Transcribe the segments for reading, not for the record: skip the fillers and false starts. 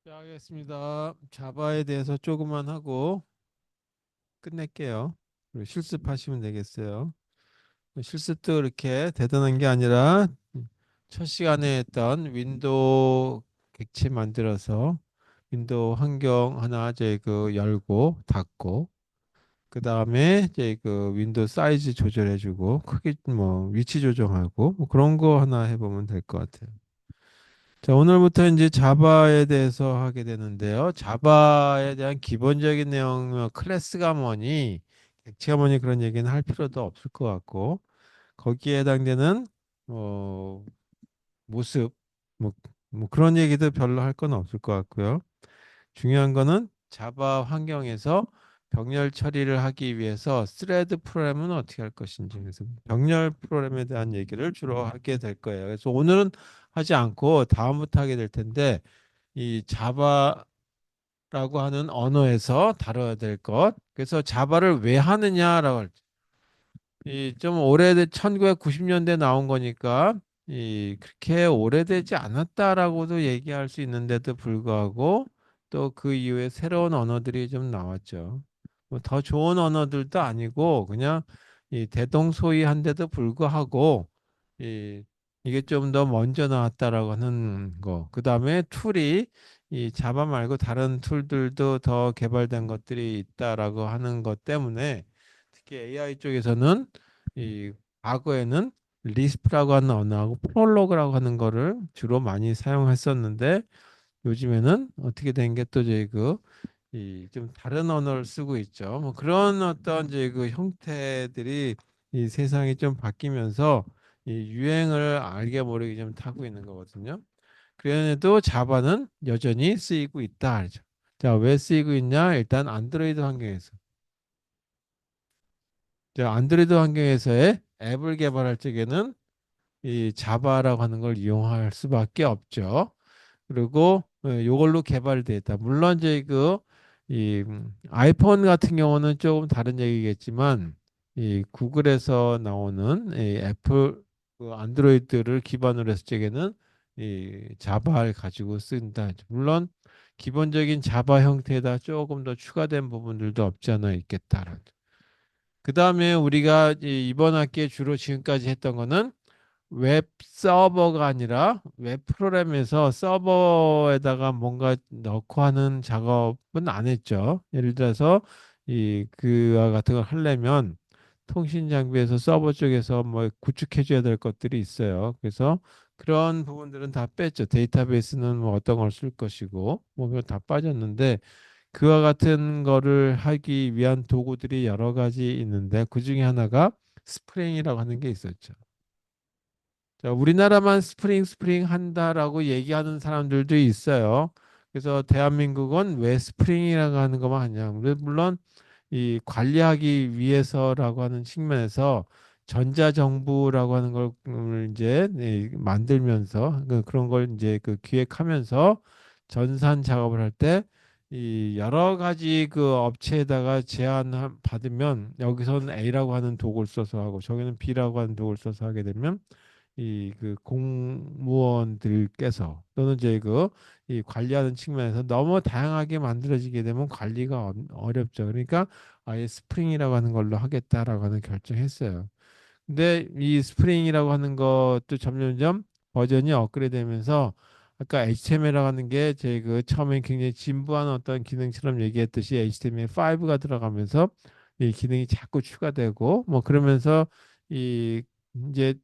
시작하겠습니다. 자바에 대해서 조금만 하고 끝낼게요. 그리고 실습하시면 되겠어요. 실습도 그렇게 대단한 게 아니라 첫 시간에 했던 윈도우 객체 만들어서 윈도우 환경 하나 저희 그 열고 닫고 그 다음에 저희 그 윈도우 사이즈 조절해주고 크기 뭐 위치 조정하고 뭐 그런 거 하나 해보면 될 것 같아요. 자, 오늘부터 이제 자바에 대해서 하게 되는데요. 자바에 대한 기본적인 내용, 클래스가 뭐니, 객체가 뭐니 그런 얘기는 할 필요도 없을 것 같고, 거기에 해당되는 어, 모습, 뭐, 뭐 그런 얘기도 별로 할 건 없을 것 같고요. 중요한 거는 자바 환경에서 병렬 처리를 하기 위해서 스레드 프로그램은 어떻게 할 것인지 그래서 병렬 프로그램에 대한 얘기를 주로 하게 될 거예요. 그래서 오늘은 하지 않고 다음부터 하게 될 텐데 이 자바라고 하는 언어에서 다뤄야 될 것. 그래서 자바를 왜 하느냐라고 이좀 오래된 1990년대 나온 거니까 이 그렇게 오래되지 않았다라고도 얘기할 수 있는데도 불구하고 또 그 이후에 새로운 언어들이 좀 나왔죠. 뭐 더 좋은 언어들도 아니고 그냥 이 대동소이한데도 불구하고 이 이게 좀 더 먼저 나왔다라고 하는 거. 그다음에 툴이 이 자바 말고 다른 툴들도 더 개발된 것들이 있다라고 하는 것 때문에 특히 AI 쪽에서는 이 과거에는 리스프라고 하는 언어하고 프롤로그라고 하는 거를 주로 많이 사용했었는데 요즘에는 어떻게 된 게 또 저희 그 이 좀 다른 언어를 쓰고 있죠. 뭐 그런 어떤 이제 그 형태들이 이 세상이 좀 바뀌면서 이 유행을 알게 모르게 좀 타고 있는 거거든요. 그래도 자바는 여전히 쓰이고 있다. 그러죠. 자, 왜 쓰이고 있냐? 일단 안드로이드 환경에서. 자, 안드로이드 환경에서의 앱을 개발할 적에는 이 자바라고 하는 걸 이용할 수밖에 없죠. 그리고 이걸로 개발돼 있다. 물론 이제 이 아이폰 같은 경우는 조금 다른 얘기겠지만 이 구글에서 나오는 이 애플 그 안드로이드를 기반으로 해서 적에는 이 자바를 가지고 쓴다. 물론 기본적인 자바 형태에다 조금 더 추가된 부분들도 없지 않아 있겠다. 그 다음에 우리가 이번 학기에 주로 지금까지 했던 거는 웹 서버가 아니라 웹 프로그램에서 서버에다가 뭔가 넣고 하는 작업은 안 했죠. 예를 들어서 이 그와 같은 걸 하려면 통신 장비에서 서버 쪽에서 뭐 구축해 줘야 될 것들이 있어요. 그래서 그런 부분들은 다 뺐죠. 데이터베이스는 뭐 어떤 걸 쓸 것이고 뭐 그거 다 빠졌는데 그와 같은 거를 하기 위한 도구들이 여러 가지 있는데 그 중에 하나가 스프링이라고 하는 게 있었죠. 자, 우리나라만 스프링 한다라고 얘기하는 사람들도 있어요. 그래서 대한민국은 왜 스프링이라고 하는 것만 하냐. 물론 이 관리하기 위해서라고 하는 측면에서 전자정부라고 하는 걸 이제 만들면서 그런 걸 이제 그 기획하면서 전산 작업을 할 때 이 여러 가지 그 업체에다가 제안 받으면 여기서는 A라고 하는 도구를 써서 하고 저기는 B라고 하는 도구를 써서 하게 되면 이 그 공무원들께서 또는 이제 이 관리하는 측면에서 너무 다양하게 만들어지게 되면 관리가 어렵죠. 그러니까 아예 스프링이라고 하는 걸로 하겠다라고 하는 결정했어요. 근데 이 스프링이라고 하는 것도 점점점 버전이 업그레이드되면서 아까 HTML이라고 하는 게 제 그 처음에 굉장히 진부한 어떤 기능처럼 얘기했듯이 HTML5가 들어가면서 이 기능이 자꾸 추가되고 뭐 그러면서 이 이제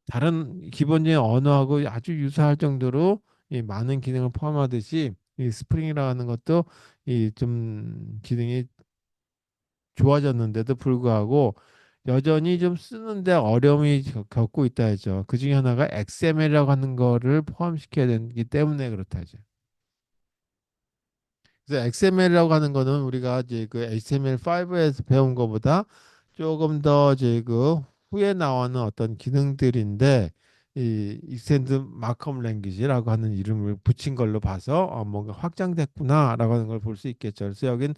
다른 기본적인 언어하고 아주 유사할 정도로 이 많은 기능을 포함하듯이 이 스프링이라고 하는 것도 이 좀 기능이 좋아졌는데도 불구하고 여전히 좀 쓰는데 어려움이 겪고 있다 하죠. 그 중에 하나가 XML이라고 하는 거를 포함시켜야 되기 때문에 그렇다죠. 그래서 XML이라고 하는 거는 우리가 이제 그 HTML5에서 배운 것보다 조금 더 이제 그 후에 나오는 어떤 기능들인데 이 익스텐드 마크업 랭귀지라고 하는 이름을 붙인 걸로 봐서 뭔가 확장됐구나라고 하는 걸 볼 수 있겠죠. 그래서 여긴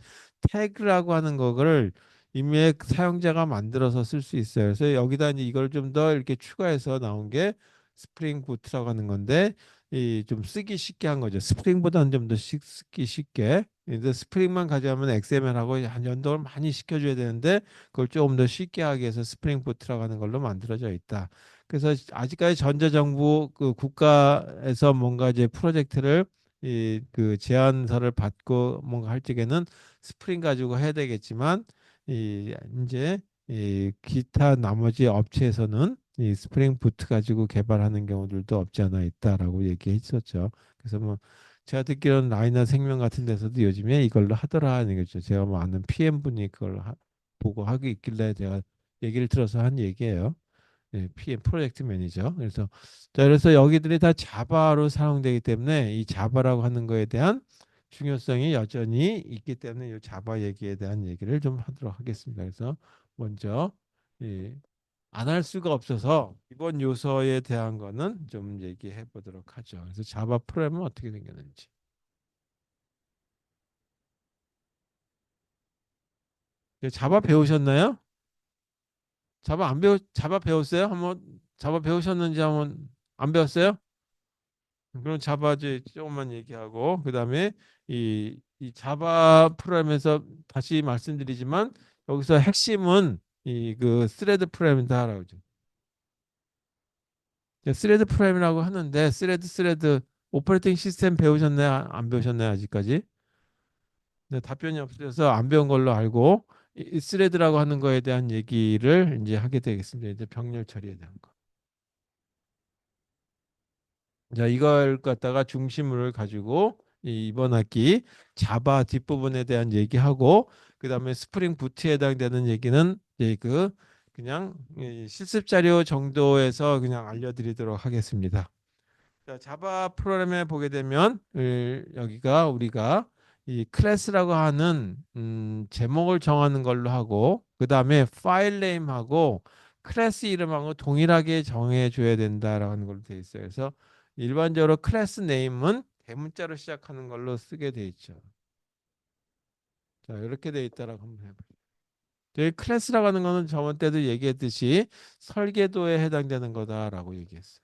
태그라고 하는 거를 이미 사용자가 만들어서 쓸 수 있어요. 그래서 여기다 이제 이걸 좀 더 이렇게 추가해서 나온 게 스프링 부트라고 하는 건데 이 좀 쓰기 쉽게 한 거죠. 스프링보다는 좀 더 쓰기 쉽게. 근데 스프링만 가져가면 XML하고 한 연동을 많이 시켜줘야 되는데 그걸 조금 더 쉽게 하기 위해서 스프링 부트라고 하는 걸로 만들어져 있다. 그래서 아직까지 전자정부 그 국가에서 뭔가 이제 프로젝트를 이 그 제안서를 받고 뭔가 할 적에는 스프링 가지고 해야 되겠지만 이 이제 이 기타 나머지 업체에서는 이 스프링 부트 가지고 개발하는 경우들도 없지 않아 있다라고 얘기했었죠. 그래서 뭐 제가 듣기로는 라이나 생명 같은 데서도 요즘에 이걸로 하더라 하는 거죠. 제가 뭐 아는 PM 분이 보고 하고 있길래 제가 얘기를 들어서 한 얘기예요. 예, PM 프로젝트 매니저. 그래서 자, 그래서 여기들이 다 자바로 사용되기 때문에 이 자바라고 하는 거에 대한 중요성이 여전히 있기 때문에 이 자바 얘기에 대한 얘기를 좀 하도록 하겠습니다. 그래서 먼저 안 할 수가 없어서 기본 요소에 대한 거는 좀 얘기해 보도록 하죠. 그래서 자바 프로그램은 어떻게 생겼는지. 자바 배우셨나요? 자바 배웠어요? 한번 자바 배우셨는지 한번 안 배웠어요? 그럼 자바 이제 조금만 얘기하고 그다음에 이 자바 프로그램에서 다시 말씀드리지만 여기서 핵심은 이 그 스레드 프로그램이다라고 하죠. 스레드 프로그램이라고 하는데 스레드 오퍼레이팅 시스템 배우셨나요? 안 배우셨나요? 아직까지? 네, 답변이 없어서 안 배운 걸로 알고 이 스레드라고 하는 거에 대한 얘기를 이제 하게 되겠습니다. 이제 병렬 처리에 대한 거. 자, 이걸 갖다가 중심을 가지고 이번 학기 자바 뒷부분에 대한 얘기하고 그다음에 스프링 부트에 해당되는 얘기는 이제 그냥 이 실습 자료 정도에서 그냥 알려드리도록 하겠습니다. 자, 자바 프로그램에 보게 되면 여기가 우리가 이 클래스라고 하는 제목을 정하는 걸로 하고 그다음에 파일 네임하고 클래스 이름하고 동일하게 정해 줘야 된다라는 걸로 되어 있어요. 그래서 일반적으로 클래스 네임은 대문자로 시작하는 걸로 쓰게 돼 있죠. 자, 이렇게 돼 있다라고 한번 해봐요. 저희 클래스라고 하는 거는 저번 때도 얘기했듯이 설계도에 해당되는 거다라고 얘기했어요.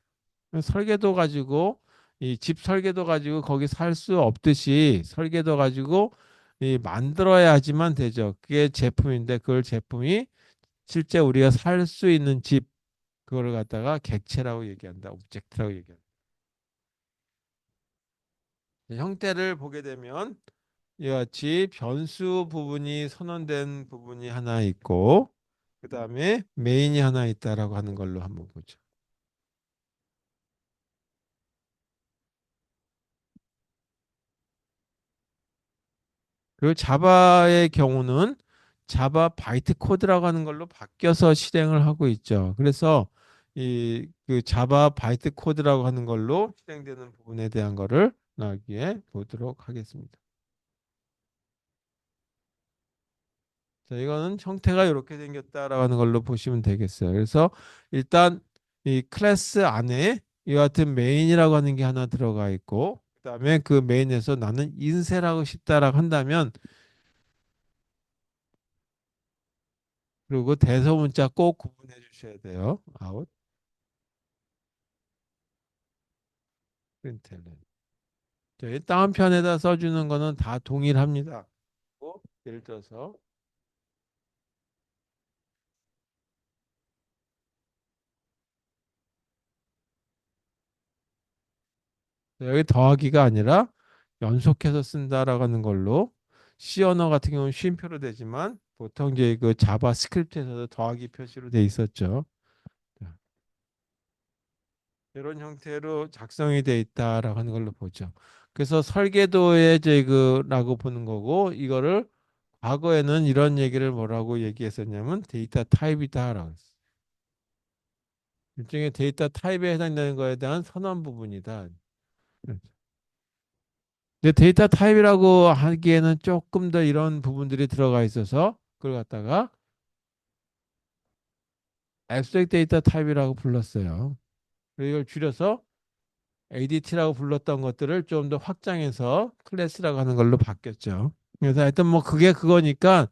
설계도 가지고 이 집 설계도 가지고 거기 살 수 없듯이 설계도 가지고 이 만들어야지만 되죠. 그게 제품인데 그걸 제품이 실제 우리가 살 수 있는 집 그거를 갖다가 객체라고 얘기한다. 오브젝트라고 얘기한다. 형태를 보게 되면 이와 같이 변수 부분이 선언된 부분이 하나 있고 그다음에 메인이 하나 있다라고 하는 걸로 한번 보죠. 그 자바의 경우는 자바 바이트 코드라고 하는 걸로 바뀌어서 실행을 하고 있죠. 그래서 이 그 자바 바이트 코드라고 하는 걸로 실행되는 부분에 대한 거를 나기에 보도록 하겠습니다. 자, 이거는 형태가 이렇게 생겼다라고 하는 걸로 보시면 되겠어요. 그래서 일단 이 클래스 안에 이와 같은 메인이라고 하는 게 하나 들어가 있고 그다음에 그 메인에서 나는 인쇄하고 싶다라고 한다면 그리고 대소문자 꼭 구분해 주셔야 돼요. 아웃, 프린트는. 저희 다운편에다 써주는 거는 다 동일합니다. 예를 들어서 여기 더하기가 아니라 연속해서 쓴다라고 하는 걸로 C 언어 같은 경우는 쉼표로 되지만 보통 이제 그 자바스크립트에서도 더하기 표시로 돼 있었죠. 이런 형태로 작성이 돼 있다라고 하는 걸로 보죠. 그래서 설계도의 제그라고 보는 거고 이거를 과거에는 이런 얘기를 뭐라고 얘기했었냐면 데이터 타입이다라고 했어요. 일종의 데이터 타입에 해당되는 거에 대한 선언 부분이다. 근데 데이터 타입이라고 하기에는 조금 더 이런 부분들이 들어가 있어서 그걸 갖다가 abstract 데이터 타입이라고 불렀어요. 그리고 이걸 줄여서 ADT라고 불렀던 것들을 좀 더 확장해서 클래스라고 하는 걸로 바뀌었죠. 그래서 하여튼 뭐 그게 그거니까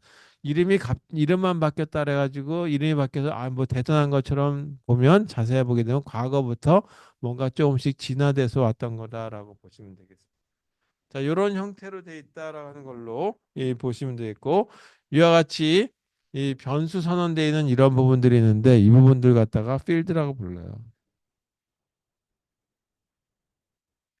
이름만 바뀌었다 그래가지고 이름이 바뀌어서 뭐 대단한 것처럼 보면 자세히 보게 되면 과거부터 뭔가 조금씩 진화돼서 왔던 거다라고 보시면 되겠습니다. 자, 이런 형태로 돼 있다라는 걸로 보시면 되겠고 이와 같이 이 변수 선언되어 있는 이런 부분들이 있는데 이 부분들 갖다가 필드라고 불러요.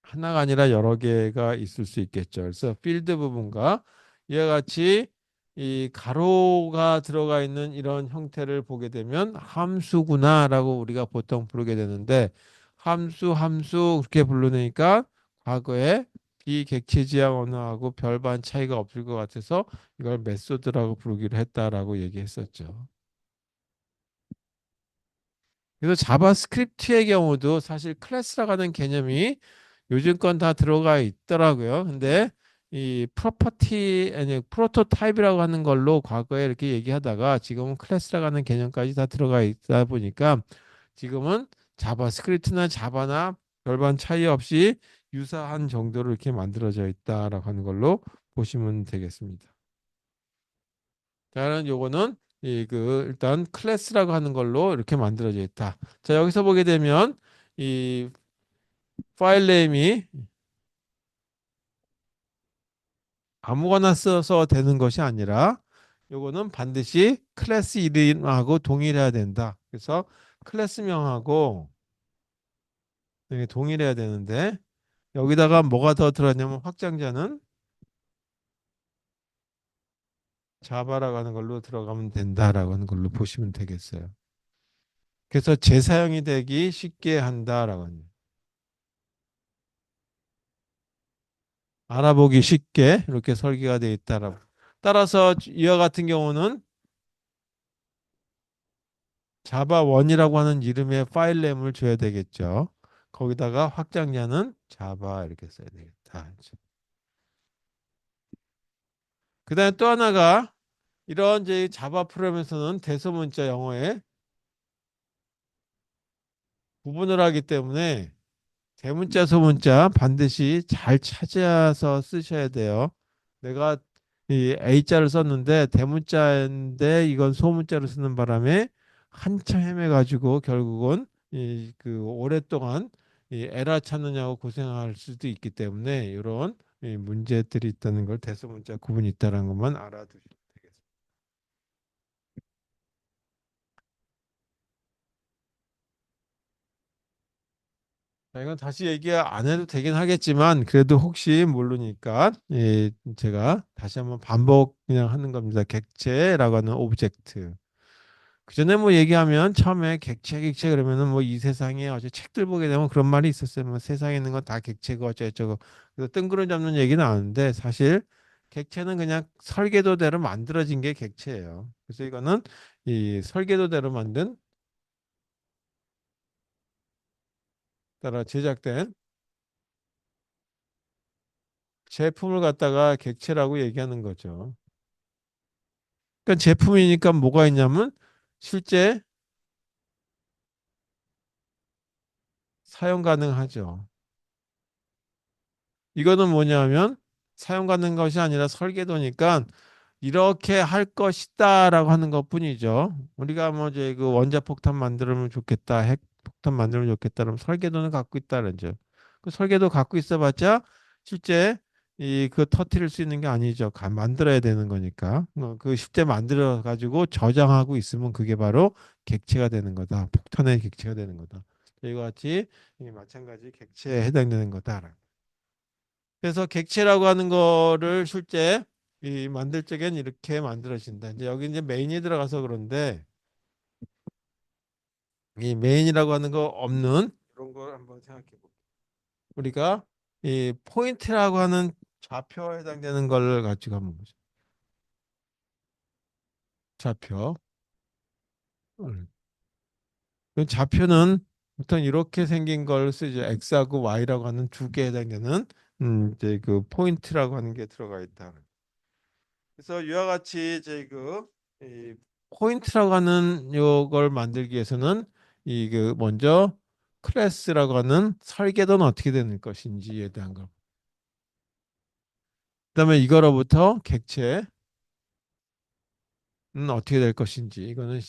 하나가 아니라 여러 개가 있을 수 있겠죠. 그래서 필드 부분과 이와 같이 이 가로가 들어가 있는 이런 형태를 보게 되면 함수구나라고 우리가 보통 부르게 되는데 함수 그렇게 부르니까 과거에 비객체지향 언어하고 별반 차이가 없을 것 같아서 이걸 메소드라고 부르기로 했다라고 얘기했었죠. 그래서 자바스크립트의 경우도 사실 클래스라고 하는 개념이 요즘 건 다 들어가 있더라고요. 근데 이 프로퍼티 아니 프로토타입이라고 하는 걸로 과거에 이렇게 얘기하다가 지금은 클래스라고 하는 개념까지 다 들어가 있다 보니까 지금은 자바스크립트나 자바나 별반 차이 없이 유사한 정도로 이렇게 만들어져 있다라고 하는 걸로 보시면 되겠습니다. 자는 요거는 이 그 일단 클래스라고 하는 걸로 이렇게 만들어져 있다. 자, 여기서 보게 되면 이 파일 네임이 아무거나 써서 되는 것이 아니라 요거는 반드시 클래스 이름하고 동일해야 된다. 그래서 클래스명하고 동일해야 되는데 여기다가 뭐가 더 들어갔냐면 확장자는 자바라고 하는 걸로 들어가면 된다라고 하는 걸로 보시면 되겠어요. 그래서 재사용이 되기 쉽게 한다라고 하는 알아보기 쉽게 이렇게 설계가 되어 있다라고. 따라서 이와 같은 경우는 자바1이라고 하는 이름의 파일 네임을 줘야 되겠죠. 거기다가 확장자는 자바 이렇게 써야 되겠다. 그다음에 또 하나가 이런 이제 자바 프로그램에서는 대소문자 영어에 구분을 하기 때문에 대문자 소문자 반드시 잘 찾아서 쓰셔야 돼요. 내가 이 A자를 썼는데 대문자인데 이건 소문자로 쓰는 바람에 한참 헤매가지고 결국은 이 그 오랫동안 이 에라 찾느냐고 고생할 수도 있기 때문에 이런 이 문제들이 있다는 걸 대소문자 구분이 있다는 것만 알아두시면 되겠습니다. 자, 이건 다시 얘기 안 해도 되긴 하겠지만 그래도 혹시 모르니까 제가 다시 한번 반복 그냥 하는 겁니다. 객체라고 하는 오브젝트. 그 전에 뭐 얘기하면 처음에 객체 그러면은 뭐 이 세상에 어제 책들 보게 되면 그런 말이 있었어요. 뭐 세상에 있는 건 다 객체고 어쩌고저쩌고. 그래서 뜬구름 잡는 얘기는 아는데 사실 객체는 그냥 설계도대로 만들어진 게 객체예요. 그래서 이거는 이 설계도대로 만든 따라 제작된 제품을 갖다가 객체라고 얘기하는 거죠. 그러니까 제품이니까 뭐가 있냐면 실제 사용 가능하죠. 이거는 뭐냐면 사용 가능한 것이 아니라 설계도니까 이렇게 할 것이다라고 하는 것뿐이죠. 우리가 뭐 이제 그 원자폭탄 만들면 좋겠다, 핵폭탄 만들면 좋겠다, 그럼 설계도는 갖고 있다는 죠. 그 설계도 갖고 있어봤자 실제 이 그 터트릴 수 있는 게 아니죠. 만들어야 되는 거니까. 그 실제 만들어 가지고 저장하고 있으면 그게 바로 객체가 되는 거다. 폭탄의 객체가 되는 거다. 이와 같이 마찬가지 객체에 해당되는 거다. 그래서 객체라고 하는 거를 실제 이 만들 적엔 이렇게 만들어진다. 이제 여기 이제 메인이 들어가서 그런데 이 메인이라고 하는 거 없는 이런 걸 한번 생각해 볼게요. 우리가 이 포인트라고 하는 좌표에 해당되는 걸 가지고 한번 보죠. 좌표. 음. 그 좌표는 보통 이렇게 생긴 걸 쓰죠. X하고 Y라고 하는 두 개에 해당되는 이제 그 포인트라고 하는 게 들어가 있다. 그래서 이와 같이 이제 이 포인트라고 하는 요걸 만들기 위해서는 이 그 먼저 클래스라고 하는 설계도는 어떻게 되는 것인지에 대한 거. 그다음에 이거로부터 객체, 어떻게 될 것인지 이거는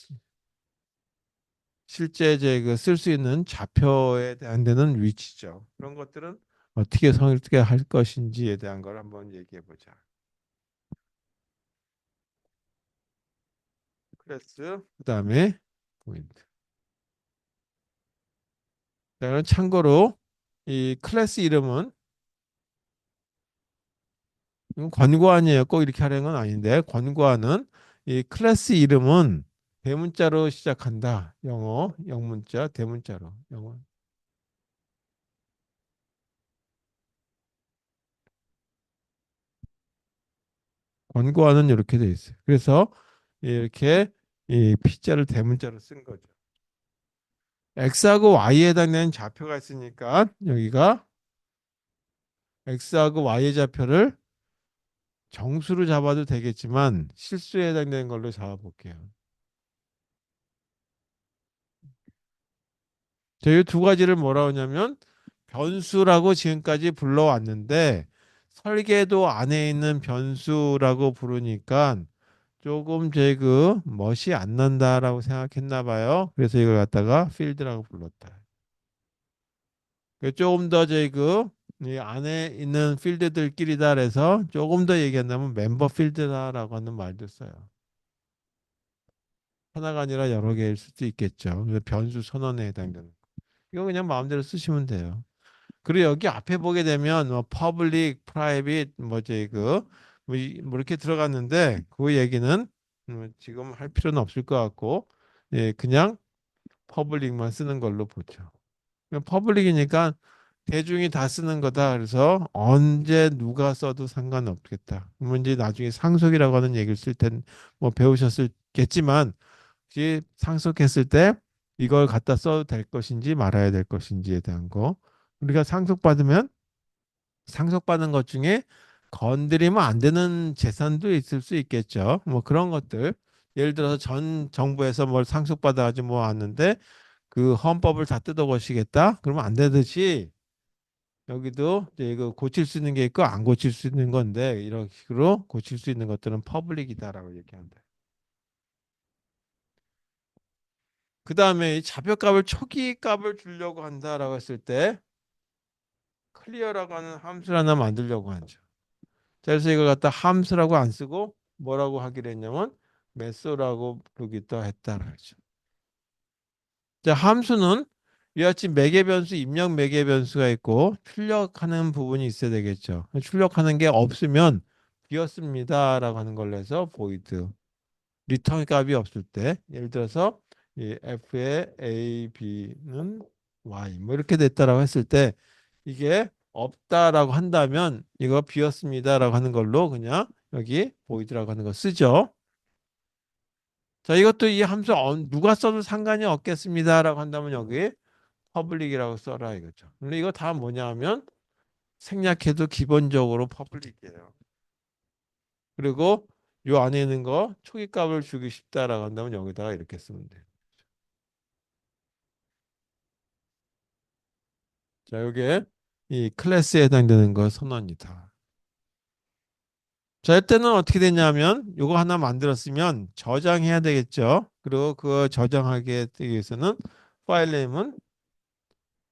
실제 이제 그 쓸 수 있는 좌표에 대한 데는 위치죠. 그런 것들은 어떻게 설계할 것인지에 대한 걸 한번 얘기해 보자. 클래스 그다음에 포인트. 자, 그럼 참고로 이 클래스 이름은 권고안이에요. 꼭 이렇게 하려는 건 아닌데 권고안은 이 클래스 이름은 대문자로 시작한다. 영어 영문자 대문자로 영어. 권고안은 이렇게 돼 있어요. 그래서 이렇게 이 P자를 대문자로 쓴 거죠. X하고 Y에 해당되는 좌표가 있으니까 여기가 X하고 Y의 좌표를 정수로 잡아도 되겠지만 실수에 해당되는 걸로 잡아볼게요. 저희 두 가지를 뭐라 하냐면 변수라고 지금까지 불러왔는데 설계도 안에 있는 변수라고 부르니까 조금 제 그 멋이 안 난다라고 생각했나 봐요. 그래서 이걸 갖다가 필드라고 불렀다. 조금 더 저희 그이 안에 있는 필드들끼리다 그래서 조금 더 얘기한다면 멤버 필드다라고 하는 말도 써요. 하나가 아니라 여러 개일 수도 있겠죠. 그래서 변수 선언에 해당되는. 이거 그냥 마음대로 쓰시면 돼요. 그리고 여기 앞에 보게 되면 뭐 public, private 뭐지 뭐 이렇게 들어갔는데 그 얘기는 지금 할 필요는 없을 것 같고 예, 그냥 public만 쓰는 걸로 보죠. 퍼블릭이니까 대중이 다 쓰는 거다. 그래서 언제 누가 써도 상관없겠다. 그러면 이제 나중에 상속이라고 하는 얘기를 쓸 땐 뭐 배우셨겠지만 혹시 상속했을 때 이걸 갖다 써도 될 것인지 말아야 될 것인지에 대한 거. 우리가 상속받으면 상속받은 것 중에 건드리면 안 되는 재산도 있을 수 있겠죠. 뭐 그런 것들. 예를 들어서 전 정부에서 뭘 상속받아 가지고 뭐 왔는데 그 헌법을 다 뜯어고시겠다? 그러면 안 되듯이 여기도 이제 이거 고칠 수 있는 게 있고 안 고칠 수 있는 건데 이런 식으로 고칠 수 있는 것들은 퍼블릭이다라고 얘기한다. 그 다음에 이 좌표값을 초기 값을 주려고 한다라고 했을 때 클리어라고 하는 함수를 하나 만들려고 하죠. 자, 그래서 이걸 갖다 함수라고 안 쓰고 뭐라고 하기로 했냐면 메소라고 부르기도 했다라죠. 자, 함수는 이와 같이 매개 변수, 입력 매개 변수가 있고 출력하는 부분이 있어야 되겠죠. 출력하는 게 없으면 비었습니다라고 하는 걸로 해서 void. 리턴 값이 없을 때 예를 들어서 이 f의 a, b는 y 뭐 이렇게 됐다라고 했을 때 이게 없다라고 한다면 이거 비었습니다라고 하는 걸로 그냥 여기 void라고 하는 거 쓰죠. 자, 이것도 이 함수 누가 써도 상관이 없겠습니다라고 한다면 여기 퍼블릭이라고 써라 이거죠. 근데 이거 다 뭐냐 하면 생략해도 기본적으로 퍼블릭이에요. 그리고 요 안에 있는 거 초기값을 주기 쉽다라고 한다면 여기다가 이렇게 쓰면 돼요. 자, 요게 이 클래스에 해당되는 거 선언이다. 자, 이때는 어떻게 되냐면 요거 하나 만들었으면 저장해야 되겠죠. 그리고 그 저장하기 위해서는 파일 네임은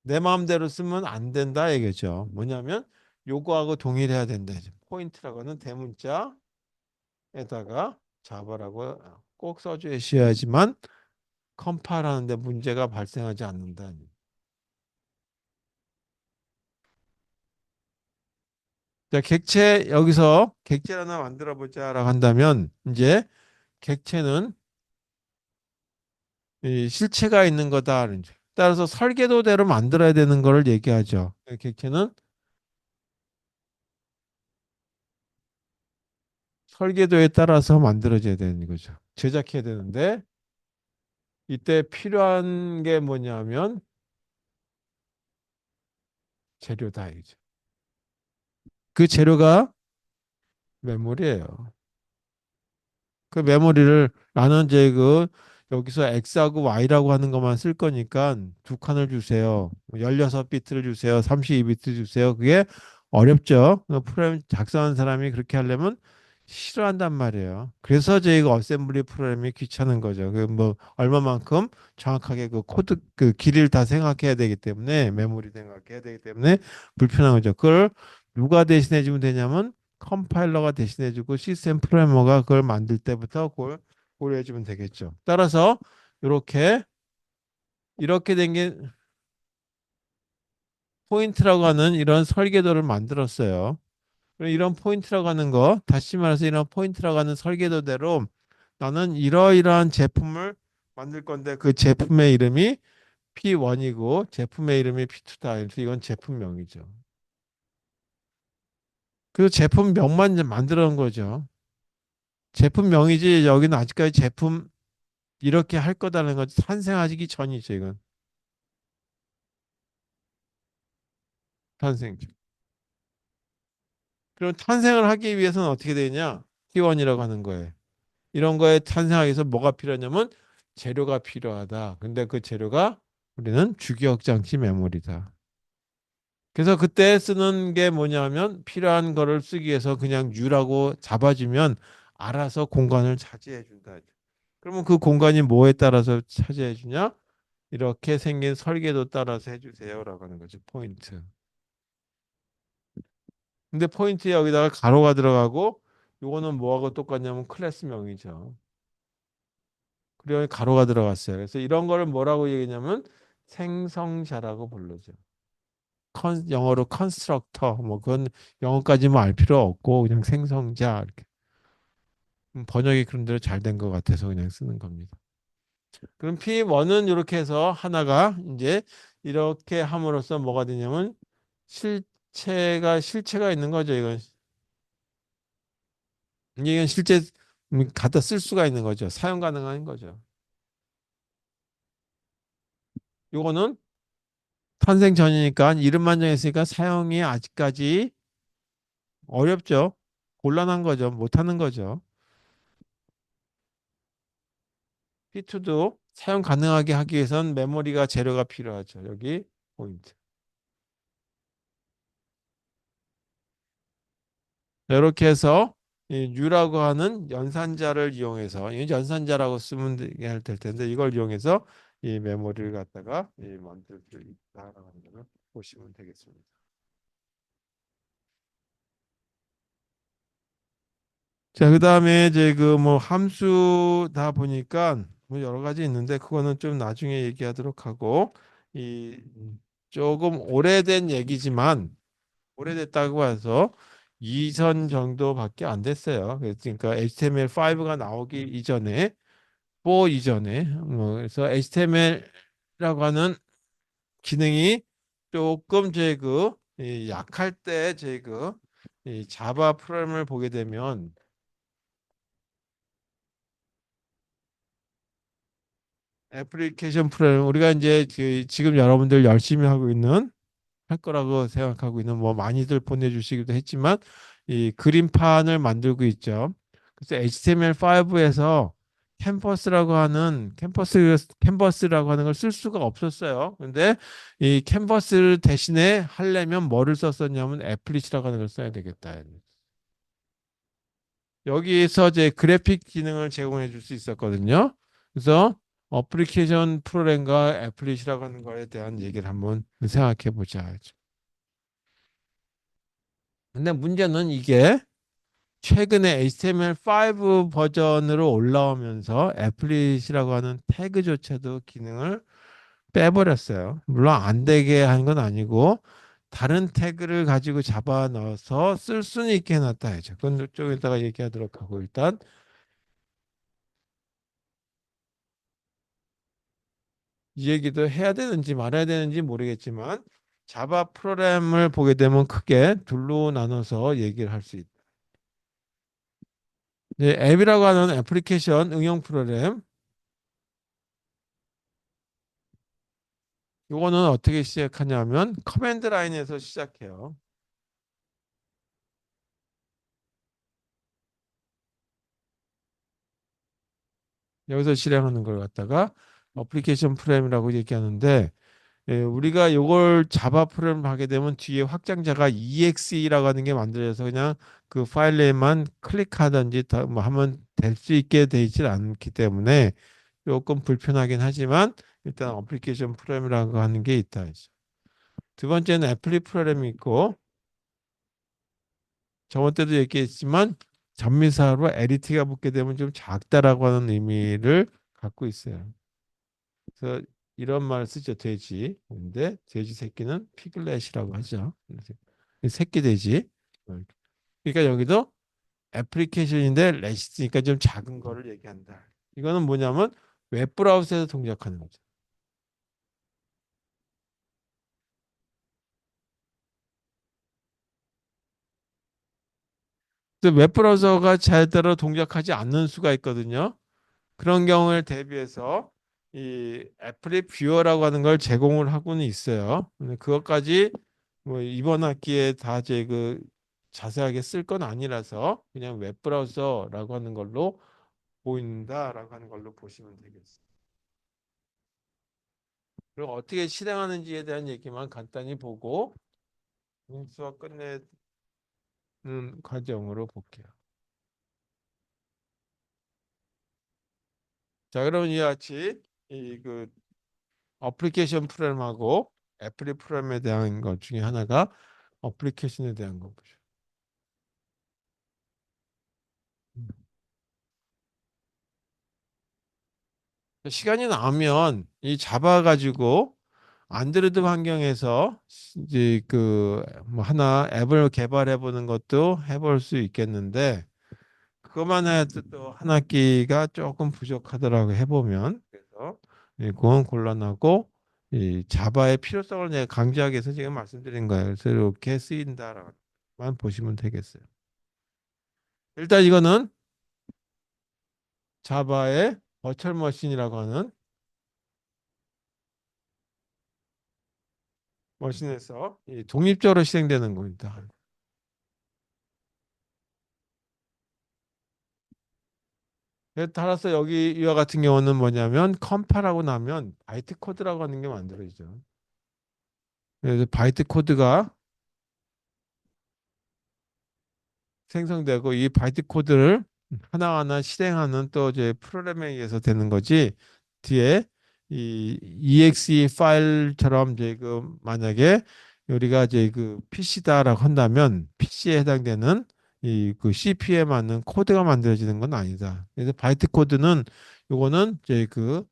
내 마음대로 쓰면 안 된다 얘기죠. 뭐냐면 요거하고 동일해야 된다. 포인트라고 하는 대문자에다가 자바라고 꼭 써주셔야지만 컴파일하는데 문제가 발생하지 않는다. 자, 객체 여기서 객체를 하나 만들어 보자라고 한다면 이제 객체는 이 실체가 있는 거다. 따라서 설계도대로 만들어야 되는 거를 얘기하죠. 객체는 설계도에 따라서 만들어져야 되는 거죠. 제작해야 되는데 이때 필요한 게 뭐냐면 재료다 이거죠. 그 재료가 메모리예요. 그 메모리를 나는 이제 여기서 X하고 Y라고 하는 것만 쓸 거니까 두 칸을 주세요. 16비트를 주세요. 32비트 주세요. 그게 어렵죠. 프로그램 작성한 사람이 그렇게 하려면 싫어한단 말이에요. 그래서 저희가 어셈블리 프로그램이 귀찮은 거죠. 그 뭐 얼마만큼 정확하게 그 코드 그 길이를 다 생각해야 되기 때문에 메모리 생각해야 되기 때문에 불편한 거죠. 그걸 누가 대신해 주면 되냐면 컴파일러가 대신해 주고 시스템 프로그래머가 그걸 만들 때부터 그걸 고려해 주면 되겠죠. 따라서 이렇게 이렇게 된 게 포인트라고 하는 이런 설계도를 만들었어요. 이런 포인트라고 하는 거, 다시 말해서 이런 포인트라고 하는 설계도대로 나는 이러이러한 제품을 만들 건데 그 제품의 이름이 P1이고 제품의 이름이 P2다. 그래서 이건 제품명이죠. 그래서 제품명만 이제 만들어 놓은 거죠. 제품명이지 여기는 아직까지 제품 이렇게 할 거다라는 건 탄생하기 전이죠. 이건 탄생. 그럼 탄생을 하기 위해서는 어떻게 되냐? T1이라고 하는 거예요. 이런 거에 탄생하기 위해서 뭐가 필요하냐면 재료가 필요하다. 근데 그 재료가 우리는 주기억 장치 메모리다. 그래서 그때 쓰는 게 뭐냐면 필요한 거를 쓰기 위해서 그냥 U라고 잡아주면 알아서 공간을 차지해 준다. 그러면 그 공간이 뭐에 따라서 차지해 주냐? 이렇게 생긴 설계도 따라서 해주세요라고 하는 거죠. 포인트. 근데 포인트에 여기다가 가로가 들어가고 요거는 뭐하고 똑같냐면 클래스명이죠. 그리고 가로가 들어갔어요. 그래서 이런 거를 뭐라고 얘기냐면 생성자라고 부르죠. 영어로 컨스트럭터 뭐 그건 영어까지 뭐 알 필요 없고 그냥 생성자 이렇게 번역이 그런 대로 잘 된 것 같아서 그냥 쓰는 겁니다. 그럼 P1은 이렇게 해서 하나가 이제 이렇게 함으로써 뭐가 되냐면 실체가 있는 거죠. 이건 실제 갖다 쓸 수가 있는 거죠. 사용 가능한 거죠. 요거는 탄생 전이니까 이름만 정했으니까 사용이 아직까지 어렵죠. 곤란한 거죠. 못하는 거죠. P2도 사용 가능하게 하기 위해선 메모리가 재료가 필요하죠. 여기 포인트. 이렇게 해서 이 U라고 하는 연산자를 이용해서 이 연산자라고 쓰면 될 텐데 이걸 이용해서 이 메모리를 갖다가 만들 수 있다라는 걸 보시면 되겠습니다. 자, 그다음에 이제 그 뭐 함수다 보니까 뭐 여러 가지 있는데 그거는 좀 나중에 얘기하도록 하고 이 조금 오래된 얘기지만 오래됐다고 해서 이전 정도밖에 안 됐어요. 그러니까 HTML5가 나오기 이전에 뭐 이전에 그래서 HTML이라고 하는 기능이 조금 약할 때 이 자바 프로그램을 보게 되면 애플리케이션 프로그램 우리가 이제 지금 여러분들 열심히 하고 있는 할 거라고 생각하고 있는 뭐 많이들 보내주시기도 했지만 이 그림판을 만들고 있죠. 그래서 HTML5에서 캔버스라고 하는 걸 쓸 수가 없었어요. 근데 이 캔버스를 대신에 하려면 뭐를 썼었냐면 애플릿이라고 하는 걸 써야 되겠다. 여기서 이제 그래픽 기능을 제공해 줄 수 있었거든요. 그래서 어플리케이션 프로그램과 애플릿이라고 하는 거에 대한 얘기를 한번 생각해 보자. 근데 문제는 이게 최근에 HTML5 버전으로 올라오면서 애플릿이라고 하는 태그조차도 기능을 빼버렸어요. 물론 안 되게 한 건 아니고 다른 태그를 가지고 잡아 넣어서 쓸 수는 있게 해놨다 해죠. 그건 좀 이따가 얘기하도록 하고 일단 이 얘기도 해야 되는지 말아야 되는지 모르겠지만 자바 프로그램을 보게 되면 크게 둘로 나눠서 얘기를 할 수 있다. 이제 앱이라고 하는 애플리케이션 응용 프로그램 요거는 어떻게 시작하냐면 커맨드 라인에서 시작해요. 여기서 실행하는 걸 갖다가 어플리케이션 프로그램이라고 얘기하는데 우리가 요걸 자바 프로그램을 하게 되면 뒤에 확장자가 exe라고 하는 게 만들어져서 그냥 그 파일에만 클릭하든지 뭐 하면 될 수 있게 되어 있지 않기 때문에 조금 불편하긴 하지만 일단 어플리케이션 프로그램이라고 하는 게 있다. 두 번째는 애플리 프로그램이 있고 저번 때도 얘기했지만 전미사로 LET가 붙게 되면 좀 작다라고 하는 의미를 갖고 있어요. 그래서 이런 말 쓰죠. 돼지. 근데 돼지 새끼는 피글렛이라고 하죠. 새끼 돼지. 그러니까 여기도 애플리케이션인데 렛이니까 좀 작은 거를 얘기한다. 이거는 뭐냐면 웹브라우저에서 동작하는 거죠. 그래서 웹브라우저가 제대로 동작하지 않는 수가 있거든요. 그런 경우를 대비해서 이 애플이 뷰어라고 하는 걸 제공을 하고는 있어요. 근데 그것까지 뭐 이번 학기에 다 이제 그 자세하게 쓸 건 아니라서 그냥 웹브라우저라고 하는 걸로 보인다라고 하는 걸로 보시면 되겠습니다. 그리고 어떻게 실행하는지에 대한 얘기만 간단히 보고 수업 끝내는 과정으로 볼게요. 자, 그러면 이와 같이 이 그 어플리케이션 프로그램하고 애플리 프로그램에 대한 것 중에 하나가 어플리케이션에 대한 거죠. 음. 시간이 나면 이 자바 가지고 안드로이드 환경에서 이제 그 뭐 하나 앱을 개발해 보는 것도 해볼 수 있겠는데 그것만 해도 또 한 학기가 조금 부족하더라고 해보면 그래서 그건 곤란하고 이 자바의 필요성을 내가 강조하기 위해서 지금 말씀드린 거예요. 그래서 이렇게 쓰인다라고만 보시면 되겠어요. 일단 이거는 자바의 버추얼 머신이라고 하는 머신에서 이 독립적으로 실행되는 겁니다. 따라서 여기 이와 같은 경우는 뭐냐면 컴파일하고 나면 바이트 코드라고 하는 게 만들어지죠. 그래서 바이트 코드가 생성되고 이 바이트 코드를 하나하나 실행하는 또 이제 프로그램에 의해서 되는 거지. 뒤에 이 exe 파일처럼 이제 그 만약에 우리가 이제 그 PC다라고 한다면 PC에 해당되는 이 그 CPU에 맞는 코드가 만들어지는 건 아니다. 그래서 바이트 코드는 요거는 이제 그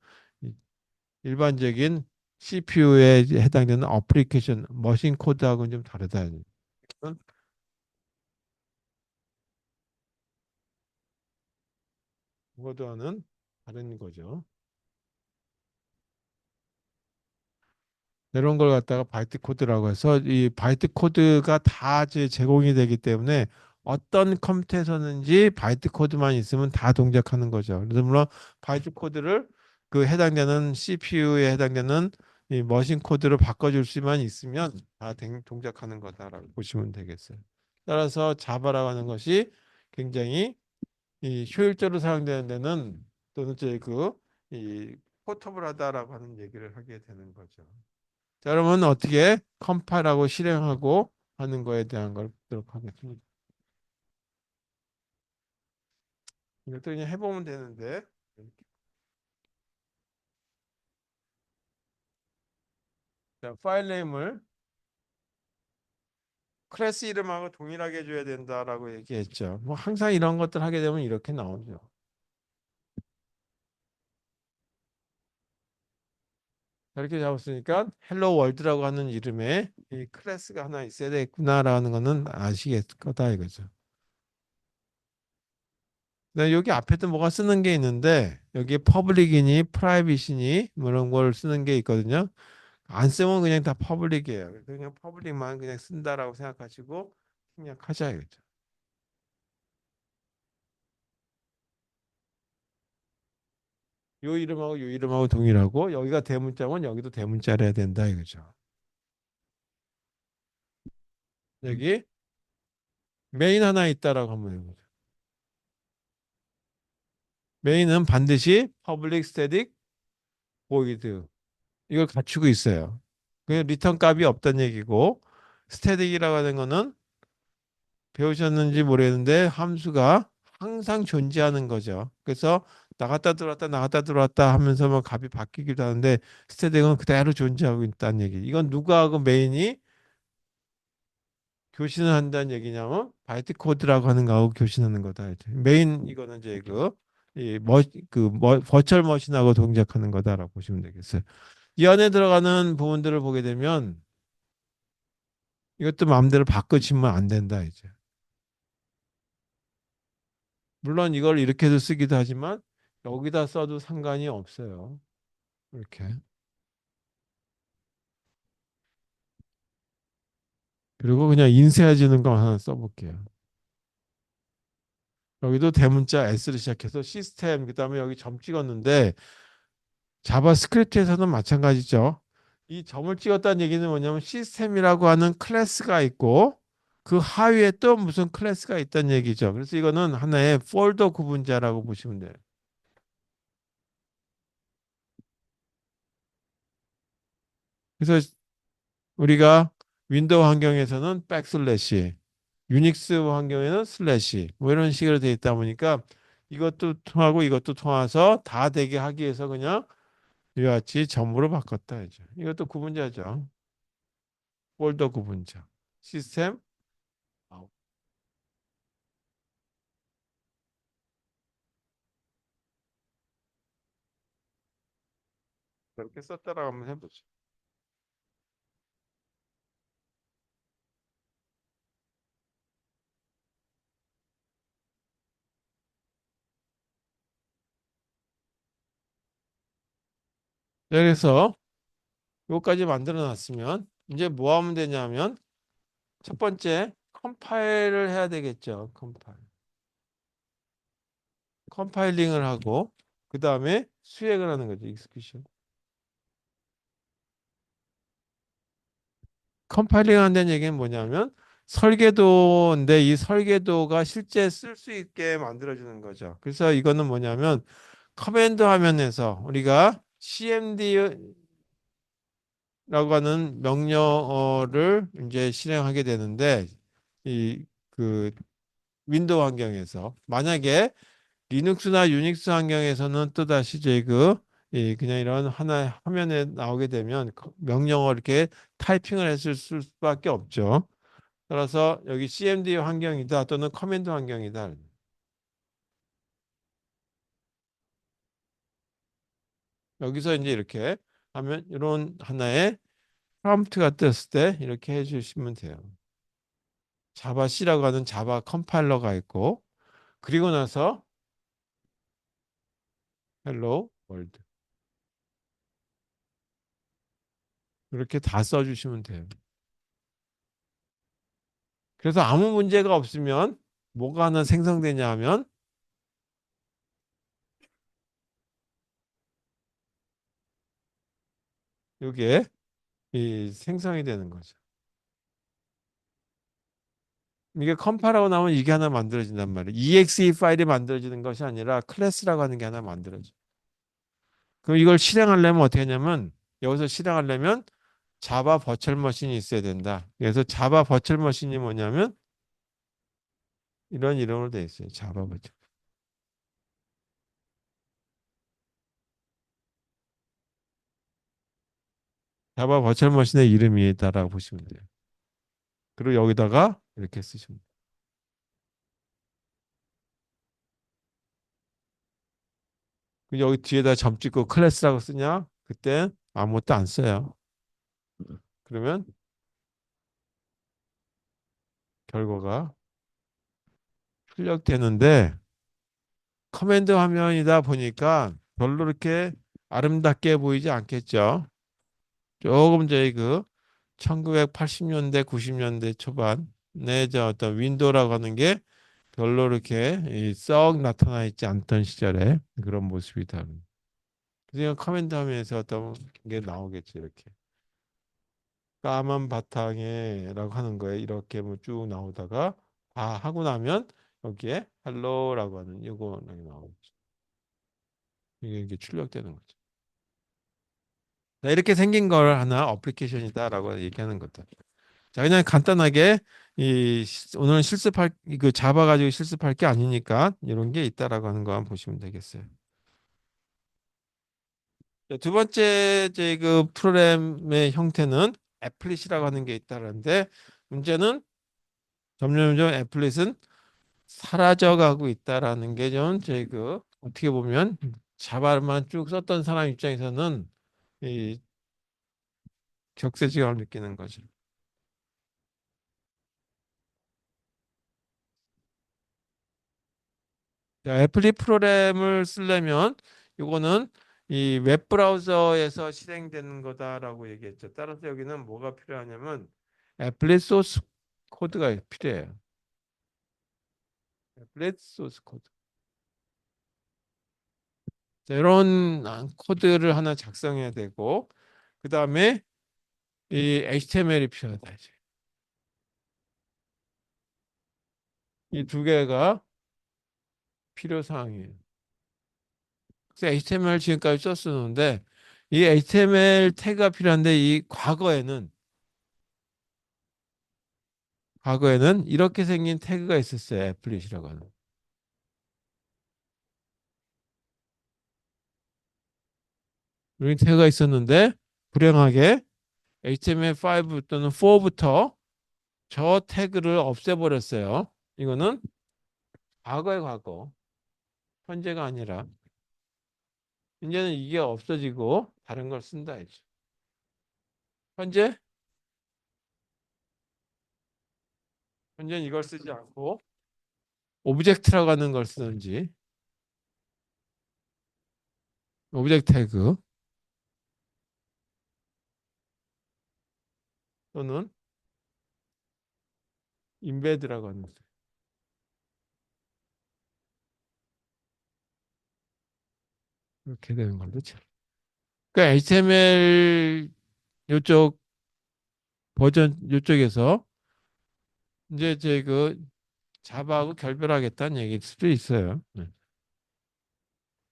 일반적인 CPU에 해당되는 어플리케이션 머신 코드하고는 좀 다르다. 그거와는 다른 거죠. 이런 걸 갖다가 바이트 코드라고 해서 이 바이트 코드가 다 이제 제공이 되기 때문에 어떤 컴퓨터에서는지 바이트 코드만 있으면 다 동작하는 거죠. 그래서 물론 바이트 코드를 그 해당되는 CPU에 해당되는 이 머신 코드로 바꿔줄 수만 있으면 다 동작하는 거다라고 보시면 되겠어요. 따라서 자바라고 하는 것이 굉장히 이 효율적으로 사용되는 데는 또는 이제 그이 포터블하다라고 하는 얘기를 하게 되는 거죠. 자, 그러면 어떻게 컴파일하고 실행하고 하는 거에 대한 걸 보도록 하겠습니다. 이것도 그냥 해보면 되는데, 자, 파일 네임을 클래스 이름하고 동일하게 해줘야 된다라고 얘기했죠. 뭐 항상 이런 것들 하게 되면 이렇게 나오죠. 이렇게 잡았으니까 헬로 월드라고 하는 이름의 이 클래스가 하나 있어야 되겠구나라는 거는 아시겠 거다 이거죠. 네, 여기 앞에도 뭐가 쓰는 게 있는데 여기 퍼블릭이니 프라이빗이니 뭐 이런 걸 쓰는 게 있거든요. 안 쓰면 그냥 다 퍼블릭이에요. 그래서 그냥 퍼블릭만 그냥 쓴다라고 생각하시고 생략하자 이거죠. 요 이름하고 요 이름하고 동일하고 여기가 대문자면 여기도 대문자를 해야 된다 이거죠. 여기 메인 하나 있다라고 하면 이거죠. 메인은 반드시 public static void 이걸 갖추고 있어요. 그 리턴 값이 없다는 얘기고 스태틱이라고 하는 거는 배우셨는지 모르겠는데 함수가 항상 존재하는 거죠. 그래서 나갔다 들어왔다 나갔다 들어왔다 하면서 뭐 값이 바뀌기도 하는데 스태틱은 그대로 존재하고 있다는 얘기. 이건 누구하고 메인이 교신을 한다는 얘기냐면 바이트 코드라고 하는 거하고 교신하는 거다. 이제. 메인 이거는 이제 버추얼 머신하고 동작하는 거다라고 보시면 되겠어요. 이 안에 들어가는 부분들을 보게 되면 이것도 마음대로 바꾸시면 안 된다 이제. 물론 이걸 이렇게도 쓰기도 하지만 여기다 써도 상관이 없어요. 이렇게. 그리고 그냥 인쇄해 주는 거 하나 써볼게요. 여기도 대문자 S를 시작해서 시스템 그다음에 여기 점 찍었는데 자바스크립트에서는 마찬가지죠. 이 점을 찍었다는 얘기는 뭐냐면 시스템이라고 하는 클래스가 있고 그 하위에 또 무슨 클래스가 있다는 얘기죠. 그래서 이거는 하나의 폴더 구분자라고 보시면 돼요. 그래서 우리가 윈도우 환경에서는 백슬래시, 유닉스 환경에는 슬래시 뭐 이런 식으로 돼 있다 보니까 이것도 통하고 이것도 통해서 다 되게 하기 위해서 그냥 이와 같이 점으로 바꿨다 이죠. 이것도 구분자죠. 폴더 구분자. 시스템 아웃. 그렇게 썼다라고 한번 해보죠. 네, 그래서 요까지 만들어 놨으면 이제 뭐 하면 되냐면 첫 번째 컴파일을 해야 되겠죠. 컴파일링을 하고 그 다음에 수행을 하는 거죠. 익스큐션. 컴파일링 한다는 얘기는 뭐냐면 설계도인데 이 설계도가 실제 쓸 수 있게 만들어주는 거죠. 그래서 이거는 뭐냐면 커맨드 화면에서 우리가 cmd라고 하는 명령어를 이제 실행하게 되는데 이 그 윈도우 환경에서 만약에 리눅스나 유닉스 환경에서는 또다시 이제 그냥 이런 하나의 화면에 나오게 되면 명령어 이렇게 타이핑을 했을 수밖에 없죠. 따라서 여기 CMD 환경이다 또는 커맨드 환경이다. 여기서 이제 이렇게 하면 이런 하나의 프롬프트가 떴을 때 이렇게 해주시면 돼요. 자바 C라고 하는 자바 컴파일러가 있고 그리고 나서 헬로 월드 이렇게 다 써주시면 돼요. 그래서 아무 문제가 없으면 뭐가 하나 생성되냐 하면 이게 이 생성이 되는 거죠. 이게 컴파일하고 나면 이게 하나 만들어진단 말이에요. exe 파일이 만들어지는 것이 아니라 클래스라고 하는 게 하나 만들어져. 그럼 이걸 실행하려면 어떻게 하냐면 여기서 실행하려면 자바 버추얼 머신이 있어야 된다. 그래서 자바 버추얼 머신이 뭐냐면 이런 이름으로 되어 있어요. 자바 버추얼. 자바 버추얼 머신의 이름이다라고 보시면 돼요. 그리고 여기다가 이렇게 쓰시면 돼요. 그럼 여기 뒤에다 점 찍고 클래스라고 쓰냐? 그때 아무것도 안 써요. 그러면 결과가 출력되는데 커맨드 화면이다 보니까 별로 이렇게 아름답게 보이지 않겠죠. 조금 저희 1980년대, 90년대 초반에 저 어떤 윈도우라고 하는 게 별로 이렇게 썩 나타나 있지 않던 시절에 그런 모습이다. 그래서 커맨드 화면에서 어떤 게 나오겠죠. 이렇게 까만 바탕에라고 하는 거에 이렇게 뭐 쭉 나오다가 다 하고 나면 여기에 헬로라고 하는 이거 나오겠죠. 이게 출력되는 거죠. 자, 이렇게 생긴 걸 하나 어플리케이션이다라고 얘기하는 것도. 자, 그냥 간단하게 오늘은 실습할 그 자바 가지고 실습할 게 아니니까 이런 게 있다라고 하는 거 한번 보시면 되겠어요. 자, 두 번째 이제 그 프로그램의 형태는 애플릿이라고 하는 게 있다는데 문제는 점점점 애플릿은 사라져가고 있다라는 게 좀 저희 그 어떻게 보면 자바만 쭉 썼던 사람 입장에서는 이 격세지감을 느끼는 거죠. 자, 애플릿 프로그램을 쓰려면 이거는 이 웹브라우저에서 실행되는 거다라고 얘기했죠. 따라서 여기는 뭐가 필요하냐면 애플릿 소스 코드가 필요해요. 애플릿 소스 코드. 자, 이런 코드를 하나 작성해야 되고 그 다음에 이 HTML이 필요하다. 이제. 이 두 개가 필요 사항이에요. 그래서 HTML 지금까지 썼었는데 이 HTML 태그가 필요한데 이 과거에는 이렇게 생긴 태그가 있었어요. 애플릿이라고 하는. 이런 태그가 있었는데 불행하게 HTML5 또는 4부터 저 태그를 없애버렸어요. 이거는 과거의 과거, 현재가 아니라 이제는 이게 없어지고 다른 걸 쓴다 했죠. 현재 현재는 이걸 쓰지 않고 오브젝트라고 하는 걸 쓰는지 오브젝트 태그 또는 인베드라고 하는 이렇게 되는 걸로. 그러니까 HTML 요쪽 버전 요쪽에서 이제 제 그 자바하고 결별하겠다는 얘기일 수도 있어요. 네.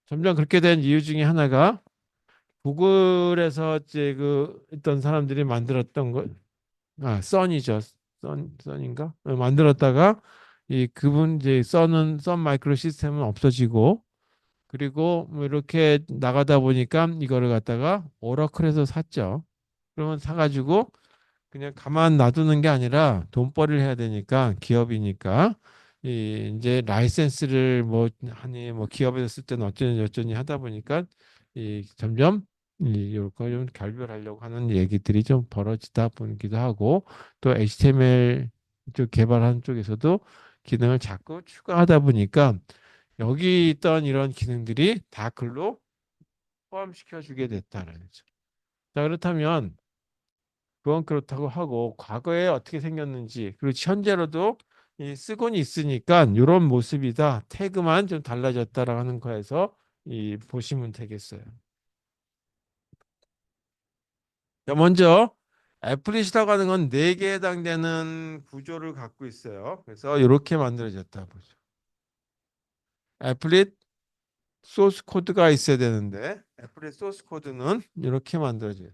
점점 그렇게 된 이유 중에 하나가 구글에서 이제 그 있던 사람들이 만들었던 거, 써니죠. 써니인가? 만들었다가 이 그분 이제 써는 썬 마이크로 시스템은 없어지고 그리고 뭐 이렇게 나가다 보니까 이거를 갖다가 오라클에서 샀죠. 그러면 사가지고 그냥 가만 놔두는 게 아니라 돈벌이를 해야 되니까 기업이니까 이제 라이센스를 뭐 하니 뭐 기업에서 쓸 때는 어쩌니 저쩌니 하다 보니까 이 점점 이거 좀 결별하려고 하는 얘기들이 좀 벌어지다 보기도 하고 또 HTML 쪽 개발하는 쪽에서도 기능을 자꾸 추가하다 보니까 여기 있던 이런 기능들이 다 글로 포함시켜 주게 됐다는 거죠. 자, 그렇다면 그건 그렇다고 하고 과거에 어떻게 생겼는지 그리고 현재로도 쓰고는 있으니까 이런 모습이다. 태그만 좀 달라졌다라는 거에서 보시면 되겠어요. 자, 먼저 애플릿이라고 하는 건 네 개에 해당되는 구조를 갖고 있어요. 그래서 이렇게 만들어졌다 보죠. 애플릿 소스 코드가 있어야 되는데 애플릿 소스 코드는 이렇게 만들어져요.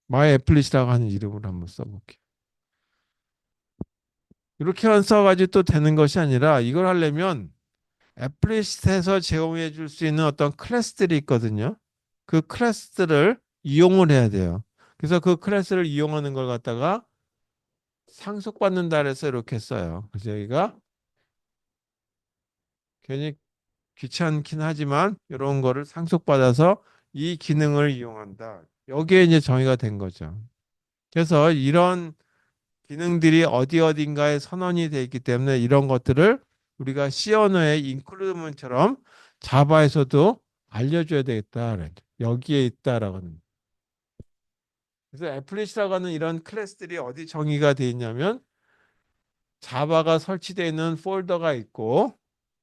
마이 애플릿이라고 하는 이름으로 한번 써볼게요. 이렇게만 써가지고 또 되는 것이 아니라 이걸 하려면 애플릿에서 제공해 줄 수 있는 어떤 클래스들이 있거든요. 그 클래스들을 이용을 해야 돼요. 그래서 그 클래스를 이용하는 걸 갖다가 상속받는다 해서 이렇게 써요. 그래서 여기가 괜히 귀찮긴 하지만 이런 거를 상속받아서 이 기능을 이용한다. 여기에 이제 정의가 된 거죠. 그래서 이런 기능들이 어디 어딘가에 선언이 돼 있기 때문에 이런 것들을 우리가 C 언어의 인클루드먼처럼 자바에서도 알려줘야 되겠다. 여기에 있다라고 하는. 그래서 애플릿이라고 하는 이런 클래스들이 어디 정의가 돼 있냐면 자바가 설치되어 있는 폴더가 있고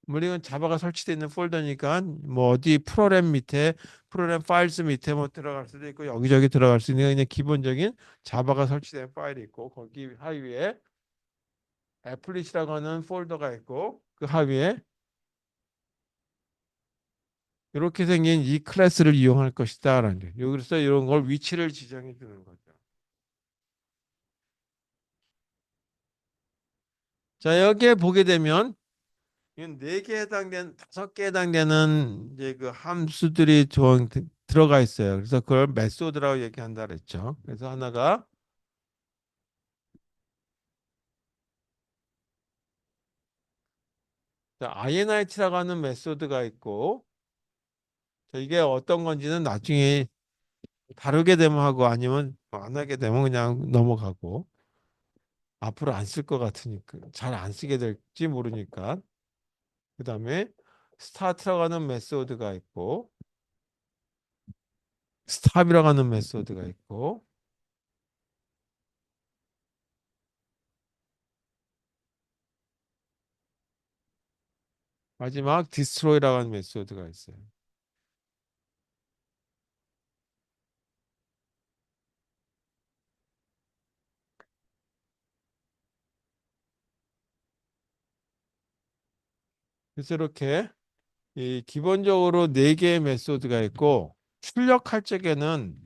물론 자바가 설치되어 있는 폴더니까 뭐 어디 프로그램 밑에 프로그램 파일스 밑에 뭐 들어갈 수도 있고 여기저기 들어갈 수 있는 그냥 기본적인 자바가 설치된 파일이 있고 거기 하위에 애플릿이라고 하는 폴더가 있고 그 하위에 이렇게 생긴 이 클래스를 이용할 것이다라는 거예요. 여기서 이런 걸 위치를 지정해 주는 거죠. 자, 여기에 보게 되면 이건 4개 해당되는 5개 해당되는 이제 그 함수들이 들어가 있어요. 그래서 그걸 메소드라고 얘기한다 그랬죠. 그래서 하나가 init라고 하는 메소드가 있고 자, 이게 어떤 건지는 나중에 다루게 되면 하고 아니면 안 하게 되면 그냥 넘어가고 앞으로 안 쓸 것 같으니까 잘 안 쓰게 될지 모르니까 그다음에 스타트라고 하는 메소드가 있고 스탑이라고 하는 메소드가 있고 마지막 디스트로이라고 하는 메소드가 있어요. 그래서 이렇게 이 기본적으로 4개의 메소드가 있고 출력할 적에는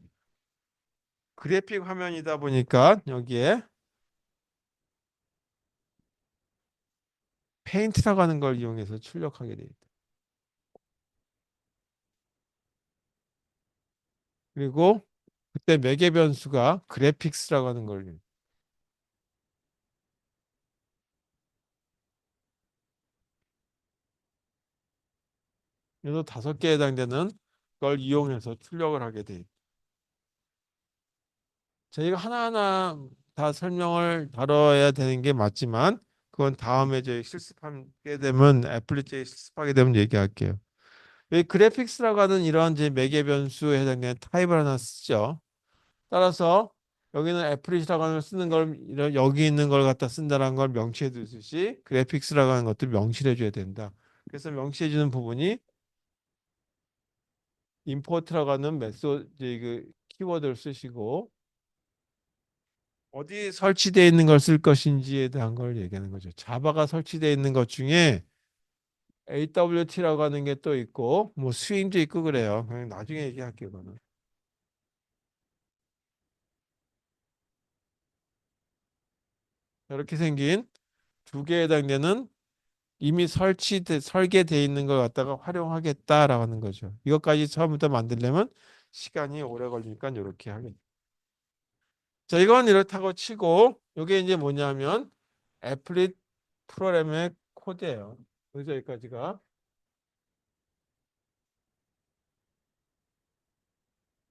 그래픽 화면이다 보니까 여기에 페인트라고 하는 걸 이용해서 출력하게 돼 있다. 그리고 그때 매개 변수가 그래픽스라고 하는 걸 그래서 5개에 해당되는 걸 이용해서 출력을 하게 돼 있다. 저희가 하나하나 다 설명을 다뤄야 되는 게 맞지만 그건 다음에 저희 실습하게 되면 애플리케이션 실습하게 되면 얘기할게요. 이 그래픽스라고 하는 이런 이제 매개 변수에 해당되는 타입을 하나 쓰죠. 따라서 여기는 애플릿이라고 하는 걸 쓰는 걸 여기 있는 걸 갖다 쓴다는 걸 명시해 두듯이 그래픽스라고 하는 것들 명시해 줘야 된다. 그래서 명시해 주는 부분이 임포트라고 하는 메소드 그 키워드를 쓰시고 어디 설치되어 있는 걸 쓸 것인지에 대한 걸 얘기하는 거죠. 자바가 설치되어 있는 것 중에 AWT라고 하는 게 또 있고 뭐 스윙도 있고 그래요. 그냥 나중에 얘기할게요. 그거는. 이렇게 생긴 2개에 해당되는 이미 설계돼 있는 걸 갖다가 활용하겠다라고 하는 거죠. 이것까지 처음부터 만들려면 시간이 오래 걸리니까 이렇게 하겠죠. 자, 이건 이렇다고 치고 이게 이제 뭐냐면 애플릿 프로그램의 코드예요. 그래서 여기까지가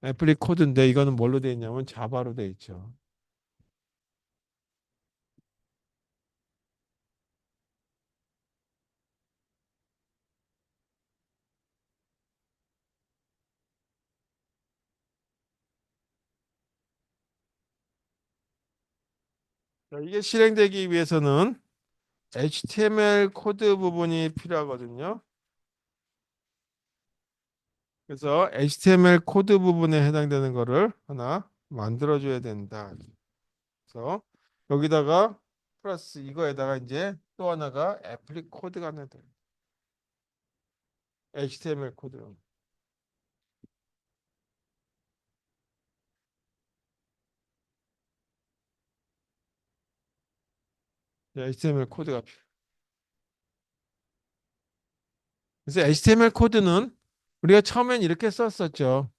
애플릿 코드인데 이거는 뭘로 되어 있냐면 자바로 되어 있죠. 자, 이게 실행되기 위해서는 HTML 코드 부분이 필요하거든요. 그래서 HTML 코드 부분에 해당되는 거를 하나 만들어 줘야 된다. 그래서 여기다가 플러스 이거에다가 이제 또 하나가 애플릿 코드가 하나 돼. HTML 코드. HTML 코드가 필요. 그래서 HTML 코드는 우리가 처음엔 이렇게 썼었죠.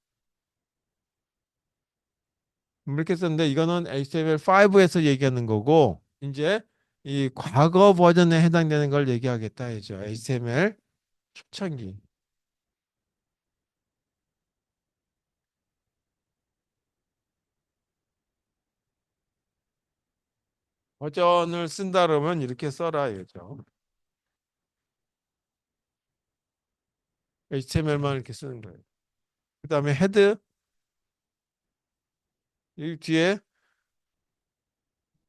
이렇게 썼는데 이거는 HTML5에서 얘기하는 거고 이제 이 과거 버전에 해당되는 걸 얘기하겠다 해죠. HTML 초창기 버전을 쓴다 그러면 이렇게 써라 이거죠. HTML만 이렇게 쓰는 거예요. 그다음에 헤드 이 뒤에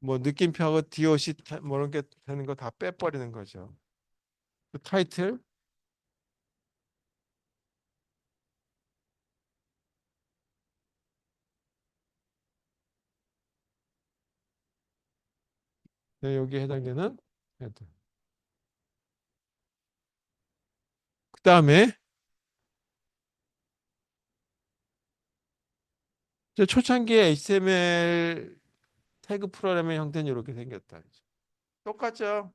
뭐 느낌표하고 DOC 뭐 이런 게 되는 거 다 빼버리는 거죠. 그 타이틀 네, 여기에 해당되는 그 다음에 초창기에 HTML 태그 프로그램의 형태는 이렇게 생겼다. 똑같죠?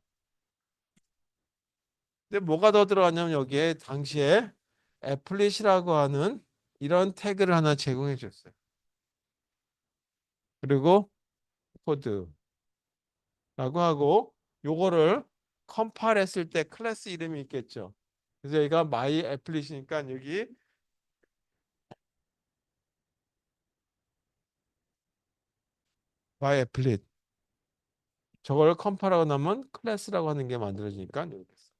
근데 뭐가 더 들어갔냐면 여기에 당시에 애플릿이라고 하는 이런 태그를 하나 제공해 줬어요. 그리고 코드라고 하고 요거를 컴파일 했을 때 클래스 이름이 있겠죠. 그래서 여기가 my applet이니까 여기 my applet 저걸 컴파일하고 나면 클래스라고 하는 게 만들어지니까 이렇게 써.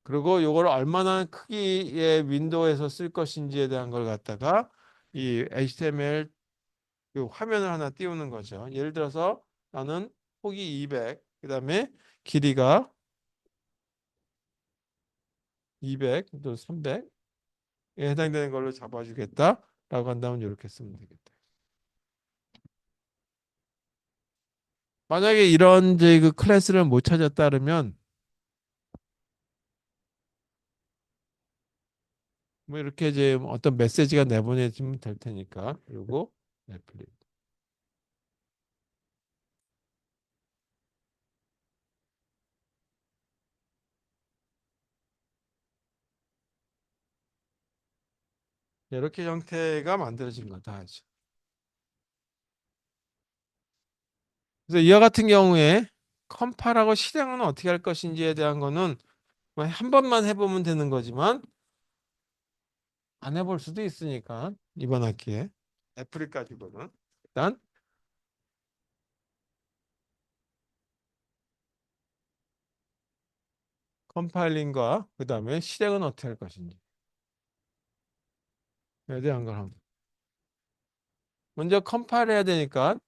그리고 요걸 얼마나 크기의 윈도우에서 쓸 것인지에 대한 걸 갖다가 이 HTML 그 화면을 하나 띄우는 거죠. 예를 들어서 나는 폭이 200, 그다음에 길이가 200, 또 300에 해당되는 걸로 잡아주겠다라고 한다면 이렇게 쓰면 되겠다. 만약에 이런 이제 그 클래스를 못 찾았다 그러면 뭐 이렇게 이제 어떤 메시지가 내보내지면 될 테니까 그리고 애플릿 이렇게 형태가 만들어진 거다 하죠. 그래서 이와 같은 경우에 컴파일하고 실행은 어떻게 할 것인지에 대한 거는 뭐 한 번만 해보면 되는 거지만 안 해볼 수도 있으니까 이번 학기에 애플이 가지고는 일단 컴파일링과 그 다음에 실행은 어떻게 할 것인지에 대한 걸 합니다. 먼저 컴파일 해야 되니까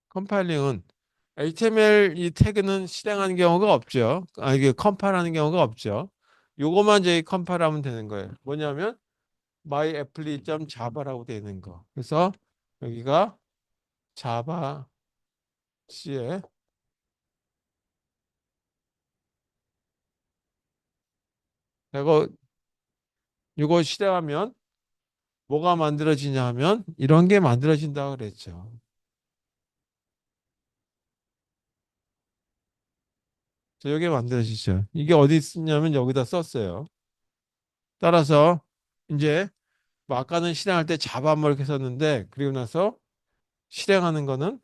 컴파일링은 HTML 이 태그는 실행하는 경우가 없죠. 이게 컴파일하는 경우가 없죠. 요거만 이제 컴파일하면 되는 거예요. 뭐냐면 myapplet.java라고 되어 있는 거. 그래서 여기가 자바 C에 이거 이거 실행하면 뭐가 만들어지냐 하면 이런 게 만들어진다고 그랬죠. 여기 만들어지죠. 이게 어디 쓰냐면 여기다 썼어요. 따라서 이제 뭐 아까는 실행할 때 자바 뭐 이렇게 썼는데 그리고 나서 실행하는 거는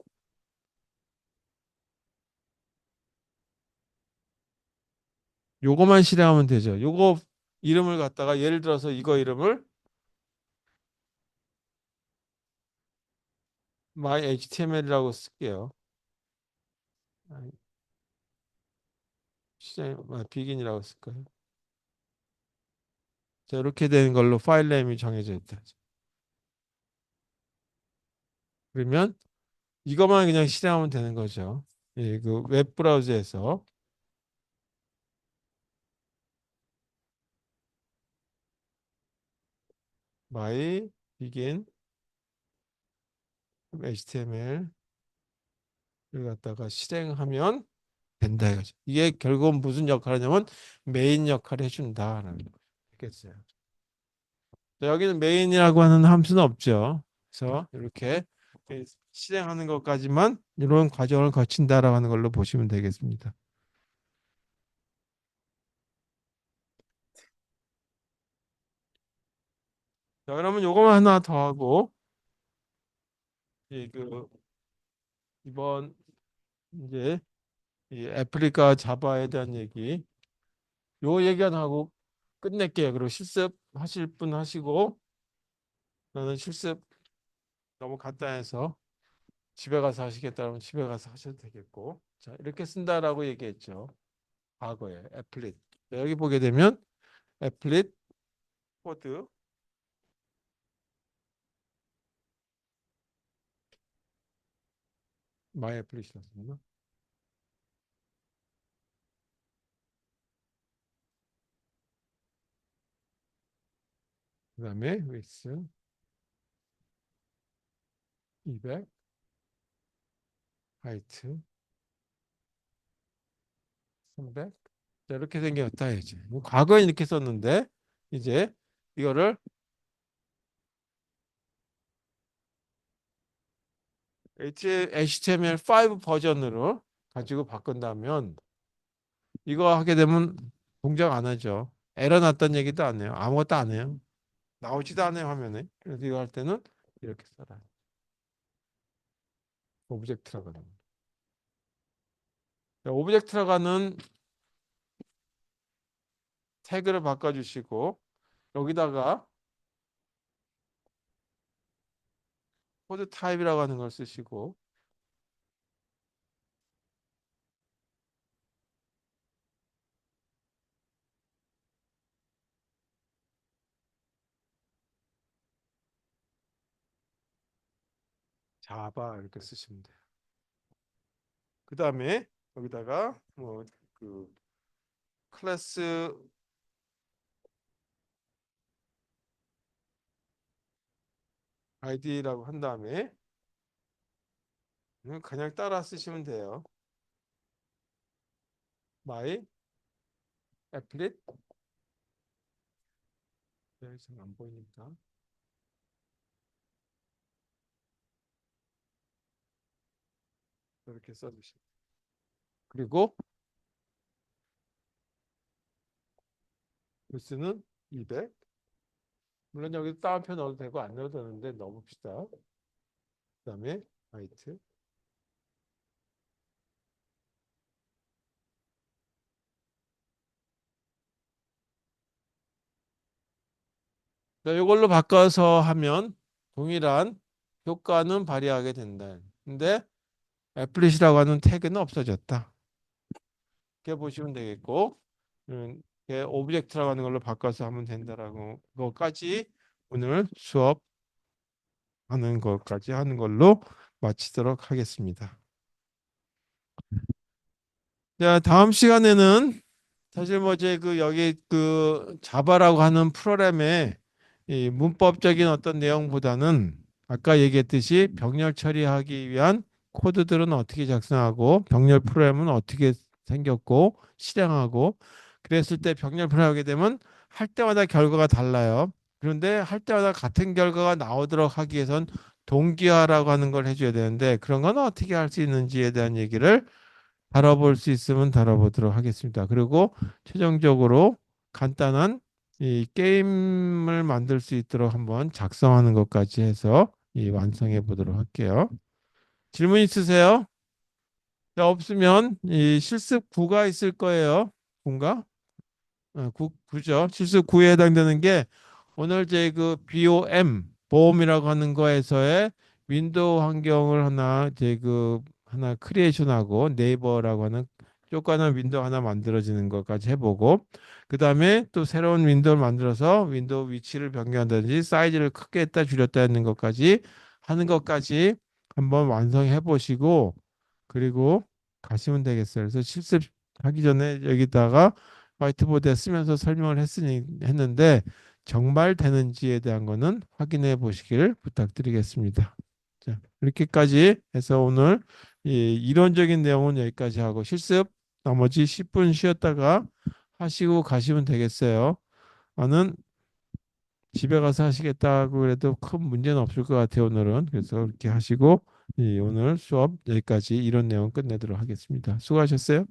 요거만 실행하면 되죠. 요거 이름을 갖다가 예를 들어서 이거 이름을 myHTML이라고 쓸게요. 실행 비긴이라고 쓸까요? 자, 이렇게 되는 걸로 파일 네임이 정해져 있다. 그러면 이것만 그냥 실행하면 되는 거죠. 예, 그 웹브라우저에서 my begin HTML 을 갖다가 실행하면 된다 이거죠. 이게 결국은 무슨 역할을 하냐면 메인 역할을 해준다라는 거겠어요. 여기는 메인이라고 하는 함수는 없죠. 그래서 이렇게 실행하는 것까지만 이런 과정을 거친다라고 하는 걸로 보시면 되겠습니다. 자, 그러면 요거만 하나 더 하고 그 이번 이제 이 애플리카 자바에 대한 얘기 요 얘기만 하고 끝낼게요. 그리고 실습 하실 분 하시고 나는 실습 너무 간단해서 집에 가서 하시겠다면 집에 가서 하셔도 되겠고 자 이렇게 쓴다라고 얘기했죠. 과거에 애플릿 여기 보게 되면 애플릿 코드 마이 애플릿이었습니다. 그 다음에 with 200 하이트 300. 자, 이렇게 생겼다 이제. 과거에 이렇게 썼는데 이제 이거를 HTML5 버전으로 가지고 바꾼다면 이거 하게 되면 동작 안 하죠. 에러 났던 얘기도 안 해요. 아무것도 안 해요. 나오지도 않아요 화면에. 그래서 이거 할 때는 이렇게 써라. 오브젝트라고 하는. 오브젝트라고 하는 태그를 바꿔주시고 여기다가 코드 타입이라고 하는 걸 쓰시고 자바 이렇게 쓰시면 돼요. 그 다음에 여기다가 뭐 그 클래스 아이디라고 한 다음에 그냥 따라 쓰시면 돼요. my applet 지금 안 보이니까 이렇게 써주시고 그리고 부스는 200. 물론 여기 따옴표 넣어도 되고 안 넣어도 되는데 넣어봅시다. 그다음에 화이트. 자, 이걸로 바꿔서 하면 동일한 효과는 발휘하게 된다. 근데 애플릿이라고 하는 태그는 없어졌다. 이렇게 보시면 되겠고, 이렇게 오브젝트라고 하는 걸로 바꿔서 하면 된다라고 그거까지 오늘 수업하는 것까지 하는 걸로 마치도록 하겠습니다. 자, 다음 시간에는 사실 뭐 이제 그 여기 그 자바라고 하는 프로그램의 이 문법적인 어떤 내용보다는 아까 얘기했듯이 병렬 처리하기 위한 코드들은 어떻게 작성하고 병렬 프로그램은 어떻게 생겼고 실행하고 그랬을 때 병렬 프로그램 하게 되면 할 때마다 결과가 달라요. 그런데 할 때마다 같은 결과가 나오도록 하기 위해선 동기화라고 하는 걸 해줘야 되는데 그런 건 어떻게 할 수 있는지에 대한 얘기를 다뤄볼 수 있으면 다뤄보도록 하겠습니다. 그리고 최종적으로 간단한 이 게임을 만들 수 있도록 한번 작성하는 것까지 해서 완성해 보도록 할게요. 질문 있으세요? 자, 없으면 이 실습 9가 있을 거예요. 9인가? 9죠. 실습 9에 해당되는 게 오늘 제 그 BOM 보험이라고 하는 거에서의 윈도우 환경을 하나 제 그 하나 크리에이션하고 네이버라고 하는 쪼까는 윈도우 하나 만들어지는 것까지 해보고 그 다음에 또 새로운 윈도우를 만들어서 윈도우 위치를 변경한다든지 사이즈를 크게 했다 줄였다 하는 것까지 하는 것까지 한번 완성해 보시고 그리고 가시면 되겠어요. 그래서 실습하기 전에 여기다가 화이트보드에 쓰면서 설명을 했는데 정말 되는지에 대한 거는 확인해 보시길 부탁드리겠습니다. 자, 이렇게까지 해서 오늘 이 이론적인 내용은 여기까지 하고 실습 나머지 10분 쉬었다가 하시고 가시면 되겠어요. 나는 집에 가서 하시겠다고 그래도 큰 문제는 없을 것 같아요, 오늘은. 그래서 그렇게 하시고 오늘 수업 여기까지 이론 내용 끝내도록 하겠습니다. 수고하셨어요.